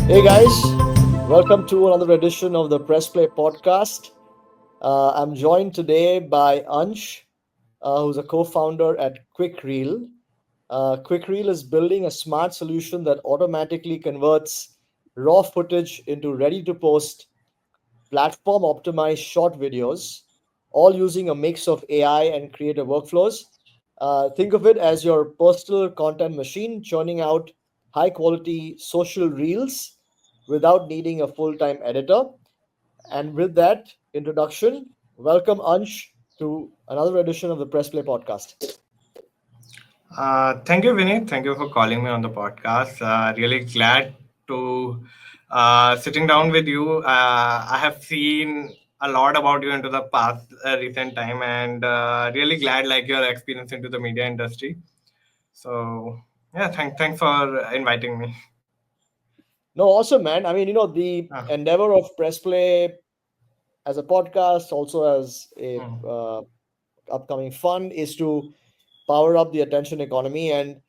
Hey guys, welcome to another edition of the PressPlay Podcast. I'm joined today by Ansh, who's a co-founder at QuickReel. QuickReel is building a smart solution that automatically converts raw footage into ready-to-post platform-optimized short videos, all using a mix of AI and creative workflows. Think of it as your personal content machine churning out high-quality social reels without needing a full-time editor. And with that introduction, welcome Ansh to another edition of the Press Play Podcast. Thank you, Vinny. Thank you for calling me on the podcast. Really glad to sitting down with you. I have seen a lot about you into the past recent time, and really glad like your experience into the media industry. So yeah, thanks for inviting me. No, awesome, man. I mean, the Uh, endeavor of Press Play as a podcast, also as a hmm. upcoming fund, is to power up the attention economy. And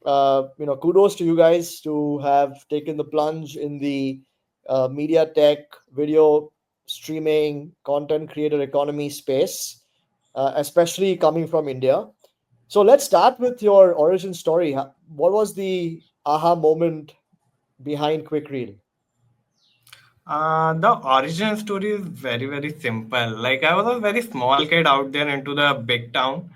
kudos to you guys to have taken the plunge in the media tech, video streaming, content creator economy space, especially coming from India. So let's start with your origin story. What was the aha moment behind QuickReel? The origin story is very simple. Like I was a very small kid out there into the big town.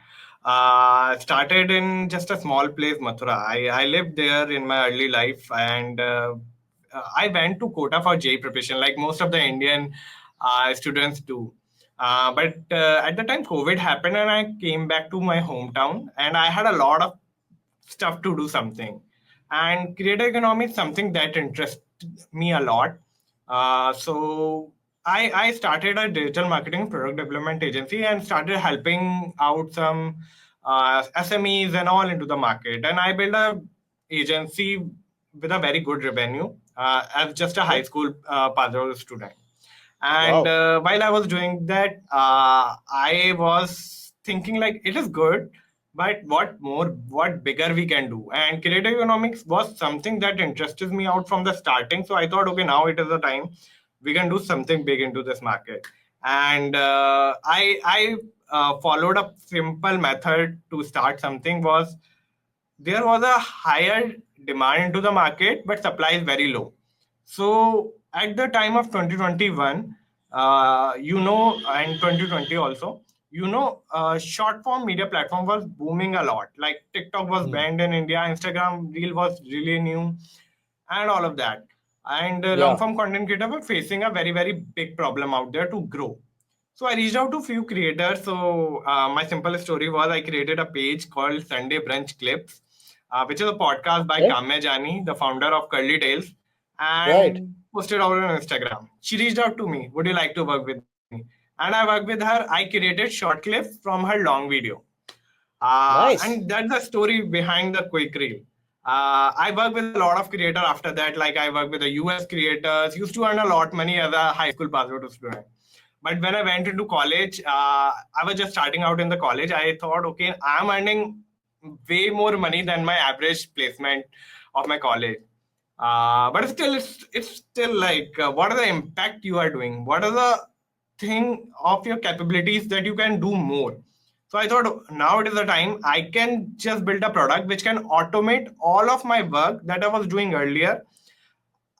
Started in just a small place, Mathura. I lived there in my early life, and I went to Kota for JEE preparation, like most of the Indian students do. But at the time, COVID happened, and I came back to my hometown, and I had a lot of stuff to do something. And creator economy is something that interests me a lot. So I started a digital marketing product development agency and started helping out some SMEs and all into the market. And I built a agency with a very good revenue as just a high Okay. school pathology student. And Wow. while I was doing that, I was thinking like it is good, but what bigger we can do. And creative economics was something that interested me out from the starting. So I thought, okay, now it is the time we can do something big into this market. And I followed a simple method to start something. Was there was a higher demand into the market, but supply is very low. So at the time of 2021, and 2020 also, short form media platform was booming a lot. Like TikTok was Hmm. banned in India, Instagram Reel was really new, and all of that. And long Yeah. form content creators were facing a very big problem out there to grow. So I reached out to few creators. So my simple story was I created a page called Sunday Brunch Clips, which is a podcast by Okay. Kamya Jani, the founder of Curly Tales, Right. and posted out on Instagram. She reached out to me, would you like to work with me? And I worked with her. I created short clips from her long video. Nice. And that's the story behind the quick reel. I work with a lot of creators after that. Like I work with the US creators, used to earn a lot money as a high school password student. But when I went into college, I was just starting out in the college. I thought, okay, I'm earning way more money than my average placement of my college. But still, it's still like, what are the impact you are doing? What are the thing of your capabilities that you can do more? So I thought now it is the time I can just build a product which can automate all of my work that I was doing earlier.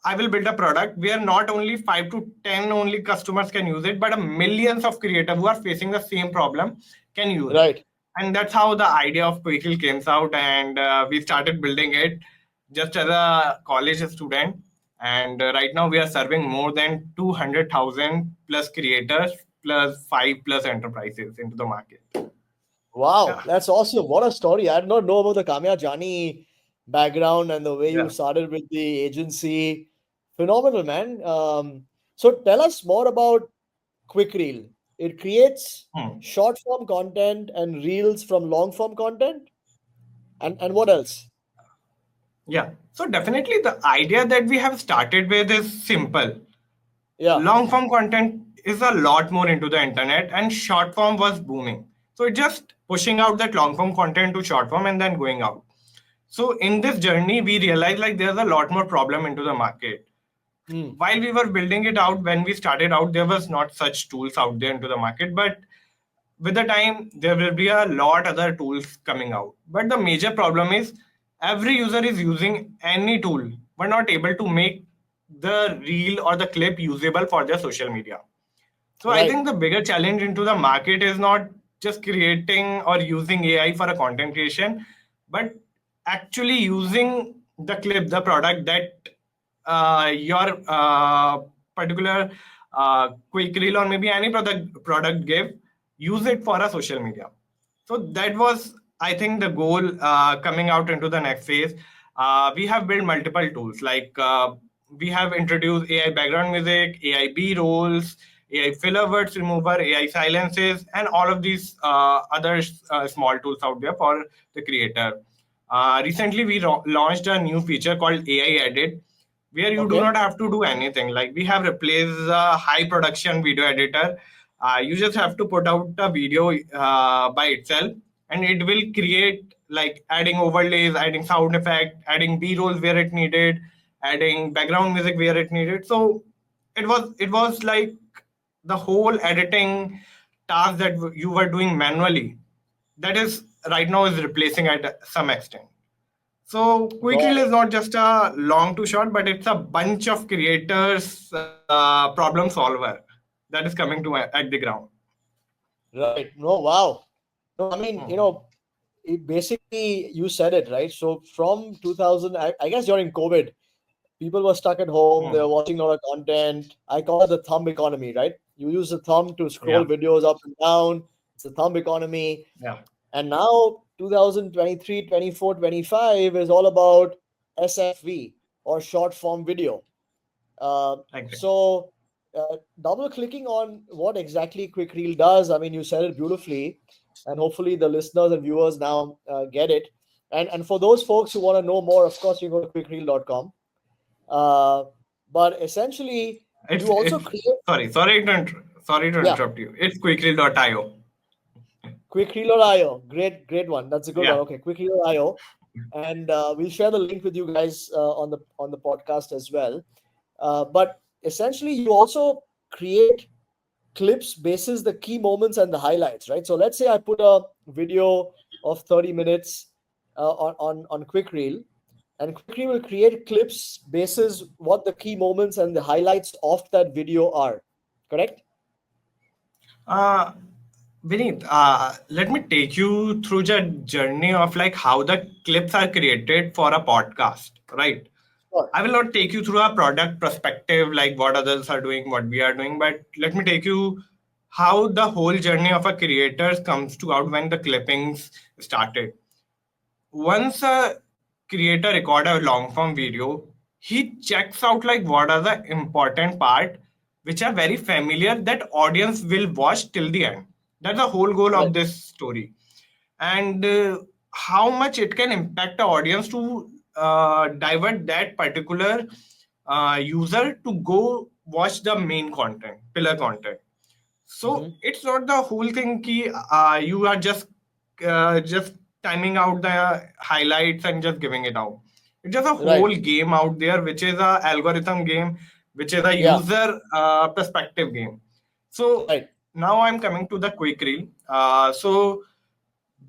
I will build a product where not only 5 to 10 only customers can use it, but a millions of creators who are facing the same problem can use it. Right. And that's how the idea of QuickReel came out, and we started building it just as a college student. And right now we are serving more than 200,000 plus creators plus 5 plus enterprises into the market. Wow, Yeah. that's awesome. What a story. I did not know about the Kamya Jani background and the way you Yeah. started with the agency. Phenomenal, man. So tell us more about QuickReel. It creates Hmm. short form content and reels from long form content. And what else? Yeah. So definitely the idea that we have started with is simple. Yeah. Long form content is a lot more into the internet, and short form was booming. So it just pushing out that long form content to short form and then going out. So in this journey, we realized like there's a lot more problem into the market. Mm. While we were building it out, when we started out, there was not such tools out there into the market, but with the time there will be a lot other tools coming out. But the major problem is every user is using any tool but not able to make the reel or the clip usable for their social media. So I Right. think the bigger challenge into the market is not just creating or using AI for a content creation, but actually using the clip, the product that your particular quick reel or maybe any product give, use it for a social media. So that was, I think, the goal coming out into the next phase. We have built multiple tools like we have introduced AI background music, AI B rolls, AI filler words remover, AI silences, and all of these other small tools out there for the creator. Recently, we launched a new feature called AI Edit, where you do Okay. not have to do anything. Like we have replaced a high production video editor. You just have to put out a video by itself, and it will create like adding overlays, adding sound effect, adding B rolls where it needed, adding background music where it needed. So it was like the whole editing task that you were doing manually, that is right now is replacing at some extent. So Got QuickReel is not just a long to short, but it's a bunch of creators problem solver that is coming to at the ground. it. Right. No, wow. No, I mean, Mhm. basically you said it, right? So from 2000, I guess during COVID, people were stuck at home. They Mhm. were watching a lot of content. I call it the thumb economy, right? You use the thumb to Yeah, scroll videos up and down. It's the thumb economy. yeah, And now 2023, 24, 25 is all about SFV or short form video. Uh, agree. so, double clicking on what exactly Quick Reel does, I mean, you said it beautifully, and hopefully the listeners and viewers now get it. And for those folks who want to know more, of course, you go to quickreel.com. Uh, but essentially, you also It's create, sorry to yeah, interrupt you. It's quickreel.io. quickreel.io. Great one. That's a good one. Yeah. Okay, quickreel.io. And we'll share the link with you guys on the podcast as well. But essentially, you also create clips basis the key moments and the highlights, right? So let's say I put a video of 30 minutes on quick reel, and quick reel will create clips basis what the key moments and the highlights of that video are. Correct? Uh, Vineet, let me take you through the journey of like how the clips are created for a podcast, right? Sure. I will not take you through a product perspective, like what others are doing, what we are doing, but let me take you how the whole journey of a creator comes to out when the clippings started. Once a creator record a long form video, he checks out like what are the important part which are very familiar that audience will watch till the end. That's the whole goal Right. of this story. And how much it can impact the audience to divert that particular user to go watch the main content, pillar content. So Hmm. it's not the whole thing ki you are just timing out the highlights and just giving it out. It's just a Right. whole game out there, which is a algorithm game, which is a Yeah. user perspective game. So Right. now I'm coming to the quick reel. So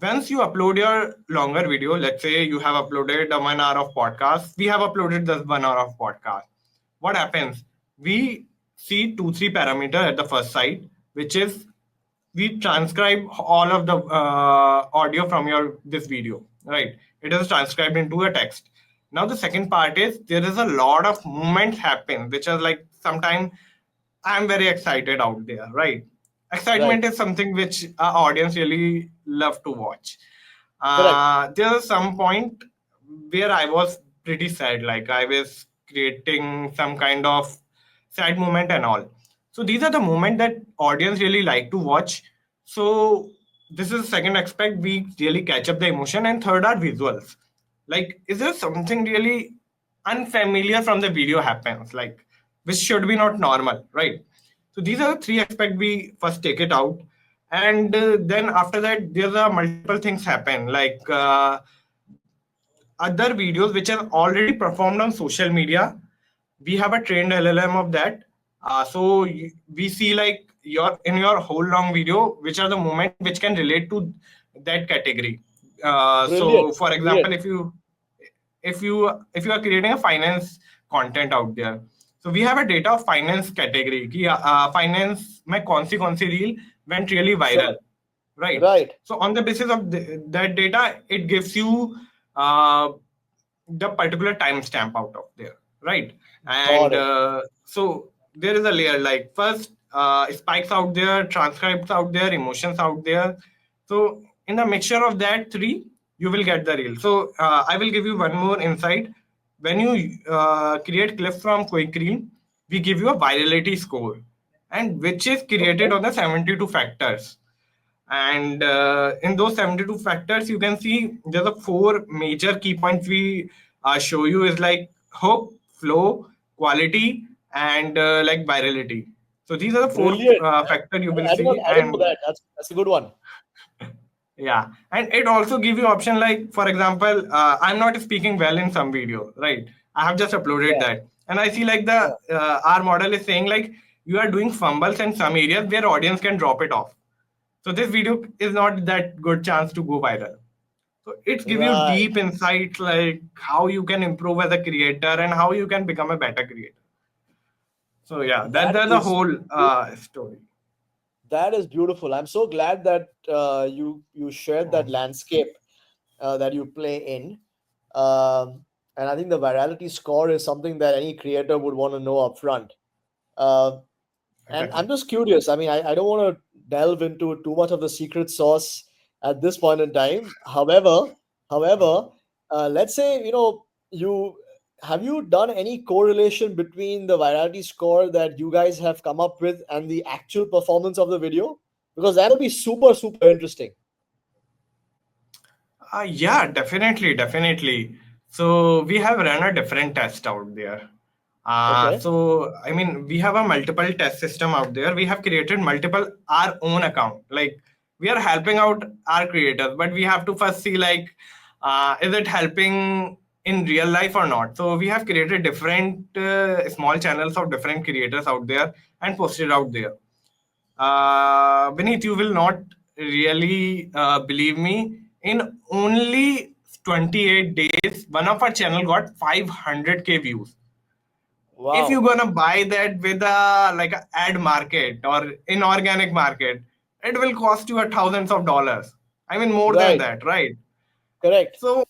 once you upload your longer video, let's say you have uploaded a 1 hour of podcast, we have uploaded this 1 hour of podcast. What happens? We see two, three parameter at the first side, which is we transcribe all of the audio from your this video, right? It is transcribed into a text. Now the second part is there is a lot of movements happen, which are like sometimes I'm very excited out there, right? Right. Excitement is something which our audience really love to watch. Correct. There's some point where I was pretty sad, like I was creating some kind of sad moment and all. So these are the moment that audience really like to watch. So this is second aspect, we really catch up the emotion, and third are visuals. Like, is there something really unfamiliar from the video happens, like which should be not normal, right? So these are the three aspects we first take it out, and then after that there's a multiple things happen, like other videos which are already performed on social media, we have a trained LLM of that. We see like your whole long video, which are the moment which can relate to that category. So Brilliant. for example, Brilliant. if you are creating a finance content out there, so we have a data of finance category कि finance में कौन सी reel went really viral, Sure. right? Right. So on the basis of that data, it gives you uh, the particular timestamp out of there, right? Got And it. so there is a layer like first spikes out there, transcribes out there, emotions out there. So in the mixture of that three, you will get the reel. So I will give you one more insight. When you create clips from QuickReel, we give you a virality score, and which is created Okay. on the 72 factors. And in those 72 factors, you can see there's a four major key points we show you is like hook, flow, quality, and like virality. So these are the four Brilliant. factor you will I see. didn't know And that. That's a good one. yeah, and it also give you option like, for example, I'm not speaking well in some video, right? I have just uploaded Yeah. that, and I see like the Yeah. our model is saying like you are doing fumbles in some areas where audience can drop it off. So this video is not that good chance to go viral. So it's give you Right. deep insights like how you can improve as a creator and how you can become a better creator. So yeah, That that's the is whole story. that is beautiful. I'm so glad that you shared that Mm, landscape that you play in. And I think the virality score is something that any creator would want to know upfront. Uh, and exactly. I'm just curious. I mean, I don't want to delve into too much of the secret sauce at this point in time. However, let's say you have you done any correlation between the virality score that you guys have come up with and the actual performance of the video? Because that'll be super super interesting. Yeah, definitely, definitely. So we have run a different test out there. Okay. So I mean, we have a multiple test system out there. We have created multiple our own account. Like we are helping out our creators, but we have to first see like, is it helping in real life or not? So we have created different small channels of different creators out there and posted out there. Vineet, you will not really believe me. In only 28 days, one of our channel got 500K views. If you're Wow. gonna buy that with a like a ad market or inorganic market, it will cost you a thousands of dollars. I mean more than Right. that, right? Correct. So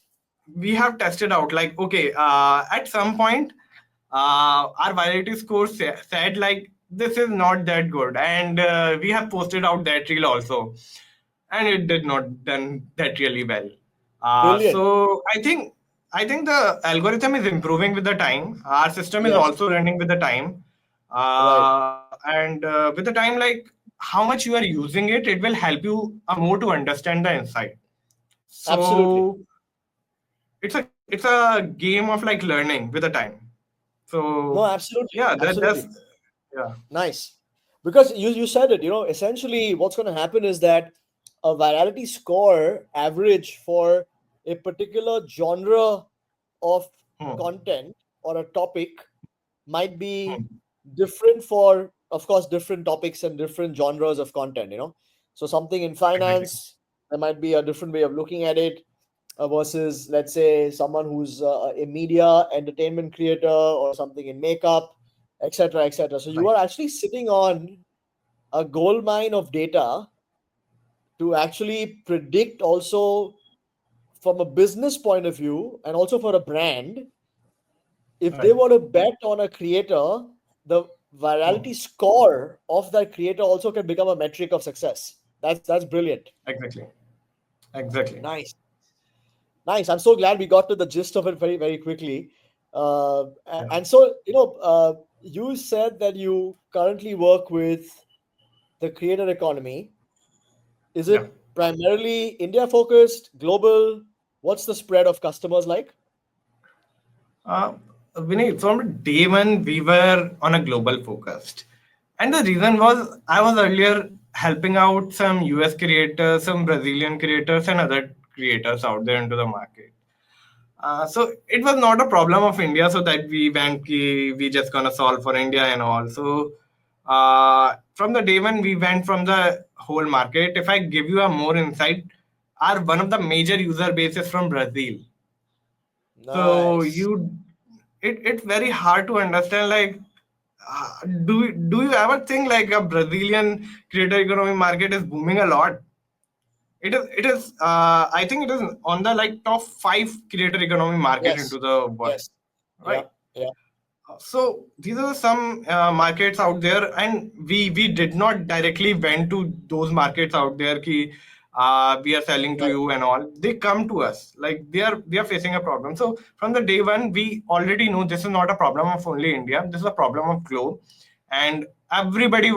we have tested out like okay, at some point, our virality score said like this is not that good, and we have posted out that reel also, and it did not done that really well. Brilliant. So I think the algorithm is improving with the time. Our system is Yes. also running with the time, Right. and with the time, like how much you are using it, it will help you more to understand the insight. Absolutely. So it's a game of like learning with the time. No, So absolutely. yeah, that's Absolutely. yeah. Nice. Because you said it, essentially what's going to happen is that a virality score average for a particular genre of Hmm, content or a topic might be hmm, different for, of course, different topics and different genres of content. So something in exactly. finance, there might be a different way of looking at it versus, let's say, someone who's a media entertainment creator or something in makeup, etc., etc. So you Right. are actually sitting on a gold mine of data to actually predict also from a business point of view and also for a brand if they Right. were to bet on a creator, the Hmm, virality score of that creator also can become a metric of success. That's brilliant. exactly. Exactly. Nice, nice. I'm so glad we got to the gist of it very very quickly. Yeah. And so you said that you currently work with the creator economy. Is Yeah. it primarily India focused, global? What's the spread of customers like? Uh, Vinay, from day one, we were on a global focused. And the reason was I was earlier helping out some US creators, some Brazilian creators, and other creators out there into the market. So it was not a problem of India, so that we went, we just gonna solve for India and all. So from the day one, we went from the whole market. If I give you a more insight, our one of the major user bases from Brazil. So Nice. it's very hard to understand. Like, do you ever think like a Brazilian creator economy market is booming a lot? It is. I think it is on the like top five creator economy market Yes. into the world, Yes. Yeah. right? Yeah. So these are some markets out there, and we did not directly went to those markets out there. Ki, we are selling to Right. you and all. They come to us like they are facing a problem. So from the day one, we already know this is not a problem of only India. This is a problem of globe, and everybody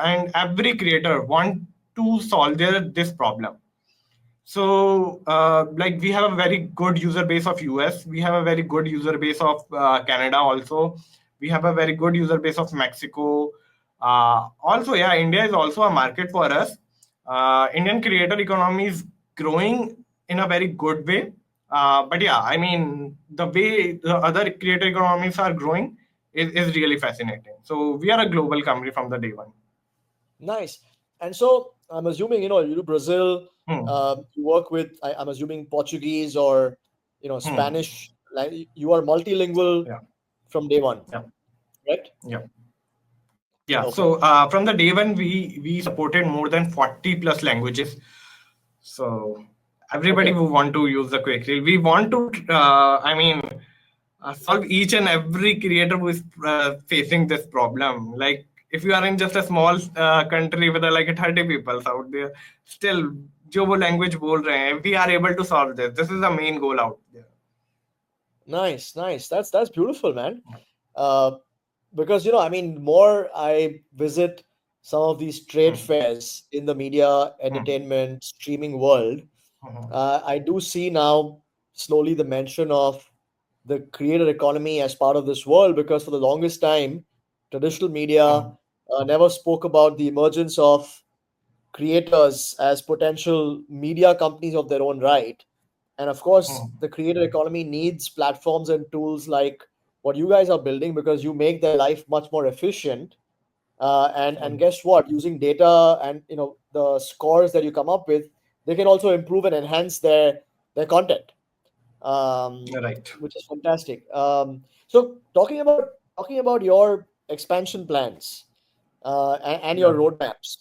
and every creator want to solve their this problem. So, like we have a very good user base of US. We have a very good user base of Canada also. We have a very good user base of Mexico. Also, yeah, India is also a market for us. Indian creator economy is growing in a very good way. But yeah, I mean, the way the other creator economies are growing is really fascinating. So we are a global company from the day one. Nice. And so I'm assuming, you do Brazil, Hmm. you work with, I'm assuming Portuguese or, Hmm. Spanish. Like you are multilingual Yeah. from day one, Yeah. right? Yeah. Yeah, Okay. so from the day one, we supported more than 40 plus languages. So everybody Okay. who want to use the QuickReel, we want to, solve each and every creator who is facing this problem. Like if you are in just a small country with like 30 people out there, still जो वो language बोल रहे हैं, we are able to solve this. This is the main goal out there. Nice, nice. That's beautiful, man. Uh, because I mean, more I visit some of these trade Hmm. fairs in the media, Hmm. entertainment, streaming world, Hmm. I do see now slowly the mention of the creator economy as part of this world, because for the longest time, traditional media Hmm. never spoke about the emergence of creators as potential media companies of their own right. And of course, Hmm. the creator economy needs platforms and tools like what you guys are building, because you make their life much more efficient. And Hmm. guess what? Using data and the scores that you come up with, they can also improve and enhance their content, Right. which is fantastic. So talking about your expansion plans and your Yeah. roadmaps,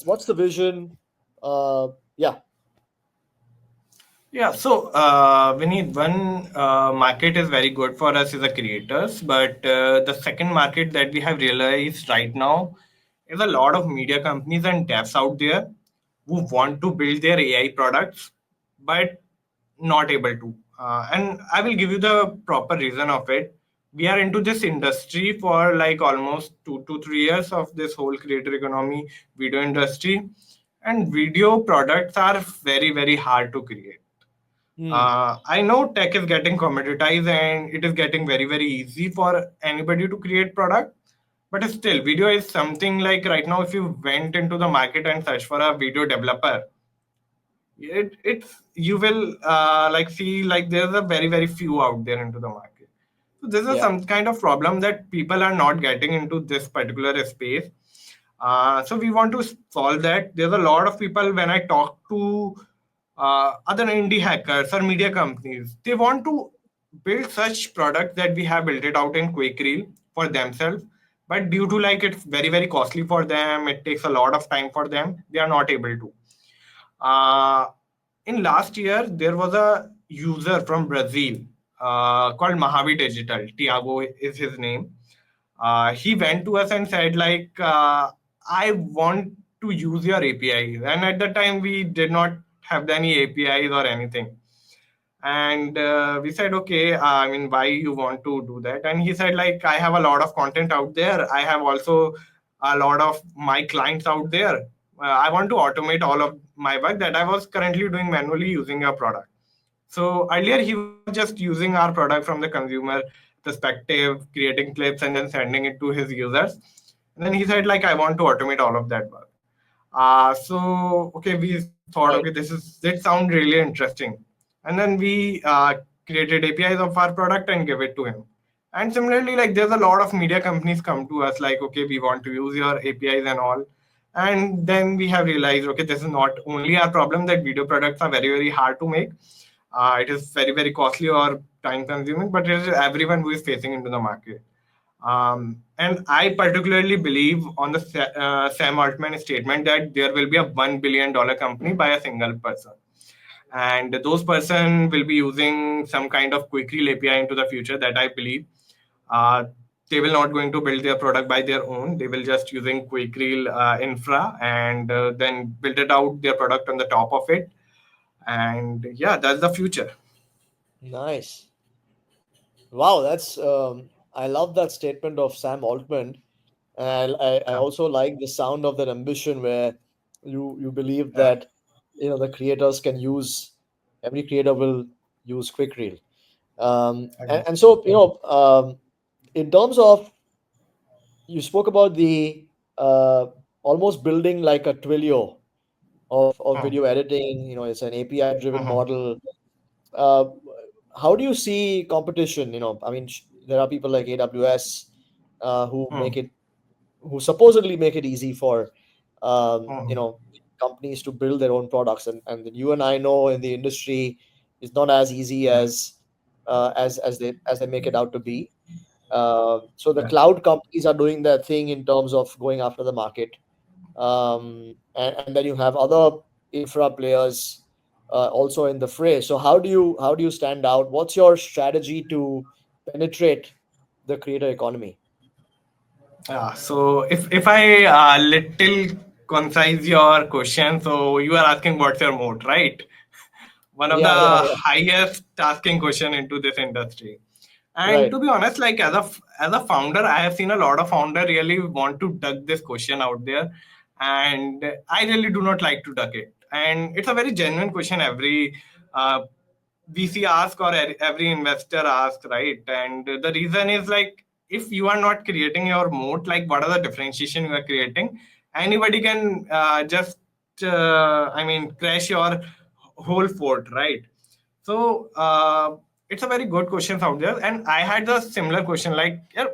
what's the vision? Yeah. Yeah, so we need one market is very good for us is the creators, but the second market that we have realized right now is a lot of media companies and devs out there who want to build their AI products, but not able to. And I will give you the proper reason of it. We are into this industry for like almost 2 to 3 years of this whole creator economy video industry, and video products are very, very hard to create. Hmm. I know tech is getting commoditized and it is getting very, very easy for anybody to create product. But still, video is something like right now, if you went into the market and search for a video developer, it's you will like see like there's a very, very few out there into the market. So this is Yeah. some kind of problem that people are not getting into this particular space. So we want to solve that. There's a lot of people when I talk to other indie hackers or media companies, they want to build such product that we have built it out in QuickReel for themselves. But due to like it's very, very costly for them, it takes a lot of time for them. They are not able to. Uh, in last year, there was a user from Brazil called Mahavi Digital. Tiago is his name. He went to us and said like, I want to use your APIs. And at the time, we did not have any APIs or anything. And we said, okay, I mean, why you want to do that? And he said like, I have a lot of content out there. I have also a lot of my clients out there. I want to automate all of my work that I was currently doing manually using your product. So earlier he was just using our product from the consumer perspective, creating clips and then sending it to his users. And then he said like, I want to automate all of that work. So okay, we thought, okay, Right. this sounds really interesting. and then we created APIs of our product and give it to him. And similarly, like there's a lot of media companies come to us like, okay, we want to use your APIs and all. And then we have realized, okay, this is not only our problem that video products are very, very hard to make. It is very, very costly or time consuming, but it is everyone who is facing into the market. And I particularly believe on the Sam Altman statement that there will be a $1 billion company by a single person, and those person will be using some kind of QuickReel API into the future. That I believe uh, they will not going to build their product by their own. They will just using QuickReel infra and then build it out their product on the top of it. And yeah, that's the future. Nice. Wow, that's I love that statement of Sam Altman. And I Yeah, also like the sound of that ambition where you believe yeah, that the creators can use every creator will use QuickReel. And so in terms of you spoke about the almost building like a Twilio of Hmm, video editing. It's an API driven mhm, model. uh, how do you see competition? I mean, there are people like AWS who hmm, who supposedly make it easy for mhm, companies to build their own products, and you and I know in the industry it's not as easy yeah, as they make it out to be. So the yeah. cloud companies are doing their thing in terms of going after the market, and then you have other infra players also in the fray. So how do you stand out? What's your strategy to penetrate the creator economy? So if I little concise your question, so you are asking what's your moat, right? One of the Yeah, yeah, yeah. highest asking question into this industry. And to Right. be honest, like as a founder, I have seen a lot of founder really want to duck this question out there, and I really do not like to duck it. And it's a very genuine question every uh, VC ask or every investor ask, right? And the reason is like if you are not creating your moat, like what are the differentiation you are creating? Anybody can just I mean crash your whole fort, right? So it's a very good question out there, and I had the similar question like, yeah,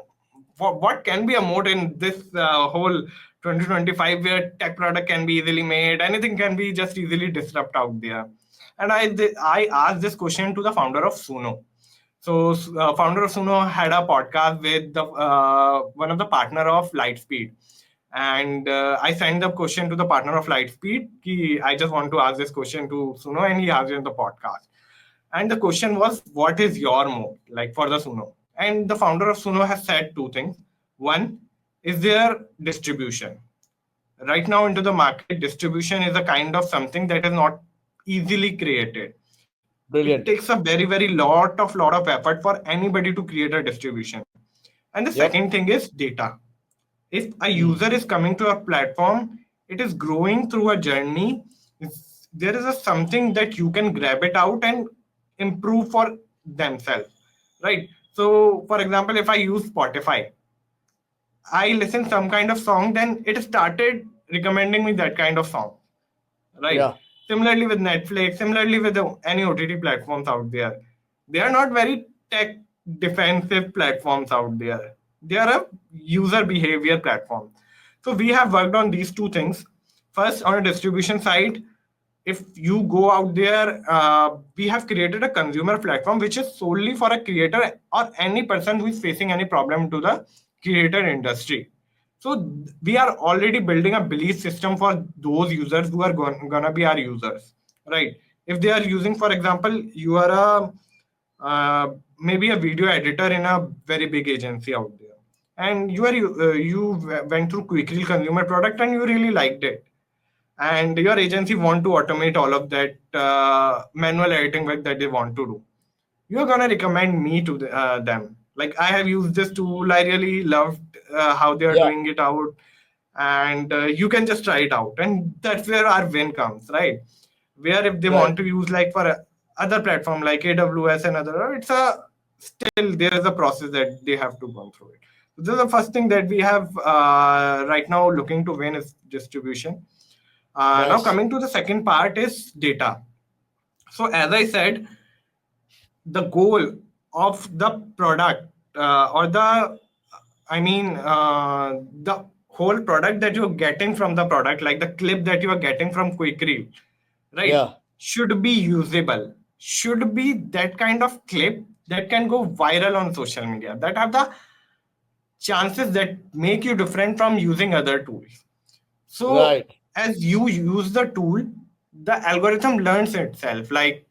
what can be a moat in this whole 2025 where tech product can be easily made, anything can be just easily disrupt out there. And I asked this question to the founder of Suno. So founder of Suno had a podcast with the one of the partner of Lightspeed, and I sent the question to the partner of Lightspeed. I just want to ask this question to Suno, and he asked it in the podcast. And the question was, what is your mode like for the Suno? And the founder of Suno has said two things. One is their distribution. Right now into the market, distribution is a kind of something that is not easily created. It Brilliant. takes a very, very lot of effort for anybody to create a distribution. And the Yep. second thing is data. If a Mm. user is coming to a platform, it is growing through a journey. There is a something that you can grab it out and improve for themselves, right? So for example, if I use Spotify, I listen some kind of song, then it started recommending me that kind of song, right? Yeah. Similarly with Netflix, similarly with any OTT platforms out there, they are not very tech defensive platforms out there. They are a user behavior platform. So we have worked on these two things. First, on a distribution side, if you go out there, we have created a consumer platform which is solely for a creator or any person who is facing any problem to the creator industry. So we are already building a belief system for those users who are gonna be our users, right? If they are using, for example, you are a maybe a video editor in a very big agency out there, and you went through QuickReel consumer product and you really liked it, and your agency want to automate all of that manual editing work that they want to do. You're gonna recommend me to them. Like I have used this tool, I really loved how they are Yeah. doing it out, and you can just try it out, and that's where our win comes, right? Where if they Right. want to use like for other platform like AWS and other, it's a still there is a process that they have to go through it. So this is the first thing that we have right now looking to win is distribution. Now Nice. coming to the second part is data. So as I said, the goal of the product, or the I mean the whole product that you're getting from the product, like the clip that you are getting from QuickReel, right, Yeah. should be usable, should be that kind of clip that can go viral on social media, that have the chances that make you different from using other tools. So Right. as you use the tool, the algorithm learns itself. Like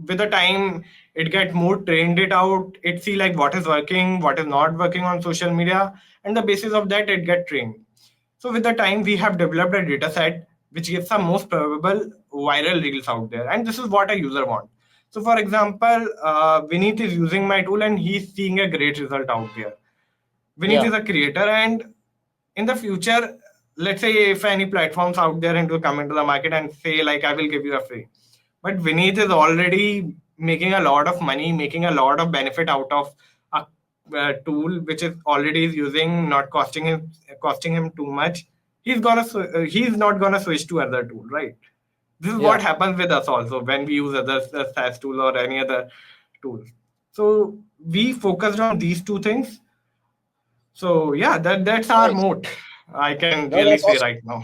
with the time, it get more trained it out. It see like what is working, what is not working on social media, and the basis of that, it get trained. So with the time, we have developed a data set which gives the most probable viral reels out there, and this is what a user want. So for example, Vineet is using my tool and he's seeing a great result out there. Vineet is Yeah. a creator, and in the future, let's say if any platforms out there into come into the market and say like I will give you a free, but Vineet is already making a lot of money, making a lot of benefit out of a tool which is already is using, not costing him too much. He's not gonna switch to other tool, right? This is what Yeah. happens with us also when we use other SaaS tool or any other tool. So we focused on these two things. So yeah, that's our Nice. moat. I can No, really that's say awesome. right now.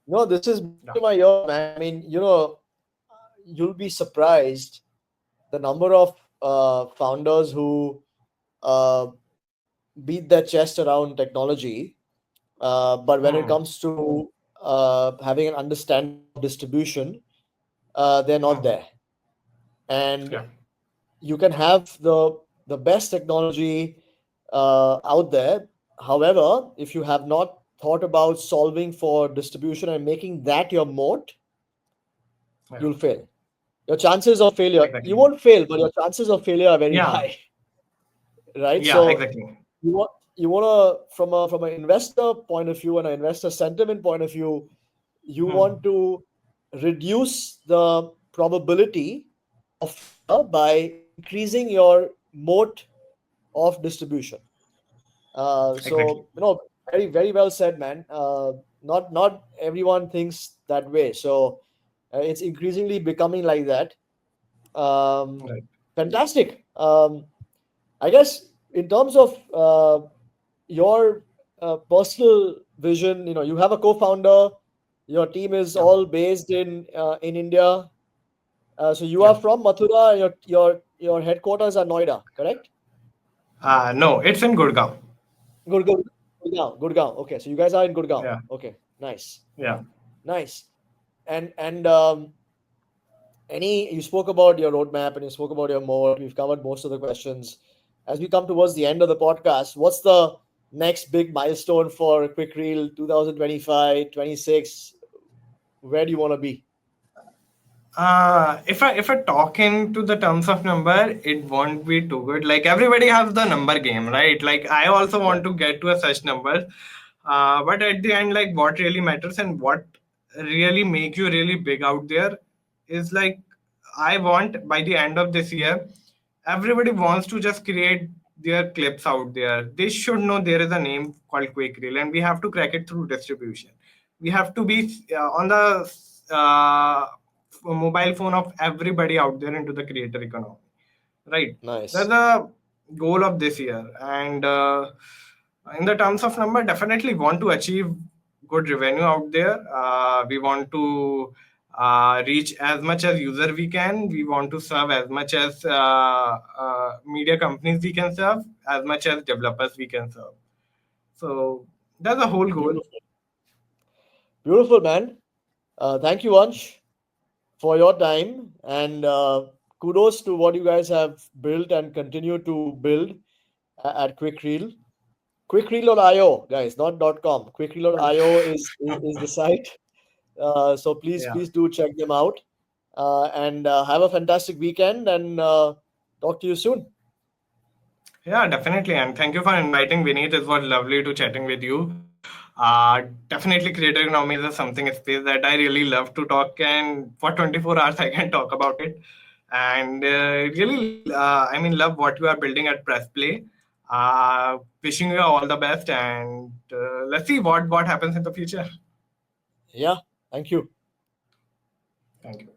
No, this is music Yeah. to my ears, man. I mean, you'll be surprised the number of founders who uh, beat their chest around technology, but when it Hmm. comes to having an understanding of distribution, they're not Hmm. there. And Yeah. you can have the best technology out there. However, if you have not thought about solving for distribution and making that your moat, Yeah. you'll fail. Your chances of failure, you Exactly. won't fail, but your chances of failure are very Yeah. high, right? Yeah. So Exactly. you want to, from an investor point of view and an investor sentiment point of view, you Hmm. want to reduce the probability of failure by increasing your moat of distribution. Exactly. So very very well said, man. Not everyone thinks that way, so it's increasingly becoming like that. um, Right. Fantastic. I guess in terms of your personal vision, you have a co-founder. Your team is Yeah. all based in India. So you are Yeah. from Mathura. Your headquarters are Noida, correct? No, it's in Gurgaon. Gurgaon. Gurgaon. Okay, so you guys are in Gurgaon. Yeah. Okay, nice, Yeah. nice. And any you spoke about your roadmap and you spoke about your moat. We've covered most of the questions. As we come towards the end of the podcast, what's the next big milestone for QuickReel 2025, 26? Where do you want to be? If I talk into the terms of number, it won't be too good. Like everybody has the number game, right? Like I also Yeah, want to get to a such number, but at the end, like what really matters and what really make you really big out there is like I want by the end of this year, everybody wants to just create their clips out there. They should know there is a name called QuickReel, and we have to crack it through distribution. We have to be on the mobile phone of everybody out there into the creator economy, right? That's nice. the goal of this year. And in the terms of number, definitely want to achieve good revenue out there. We want to reach as much as user we can. We want to serve as much as media companies we can serve, as much as developers we can serve. So that's the whole goal. Beautiful, beautiful, man. Thank you, Ansh, for your time, and kudos to what you guys have built and continue to build at QuickReel. QuickReel.io, guys, not .com. QuickReel.io is the site. So Yeah. please do check them out. And have a fantastic weekend, and talk to you soon. Yeah, definitely. And thank you for inviting Vineet. It was lovely to chatting with you. Definitely, creator economy is something space that I really love to talk, and for 24 hours I can talk about it. And really, I mean, love what you are building at PressPlay. Wishing you all the best, and let's see what happens in the future. Yeah, thank you. Thank you.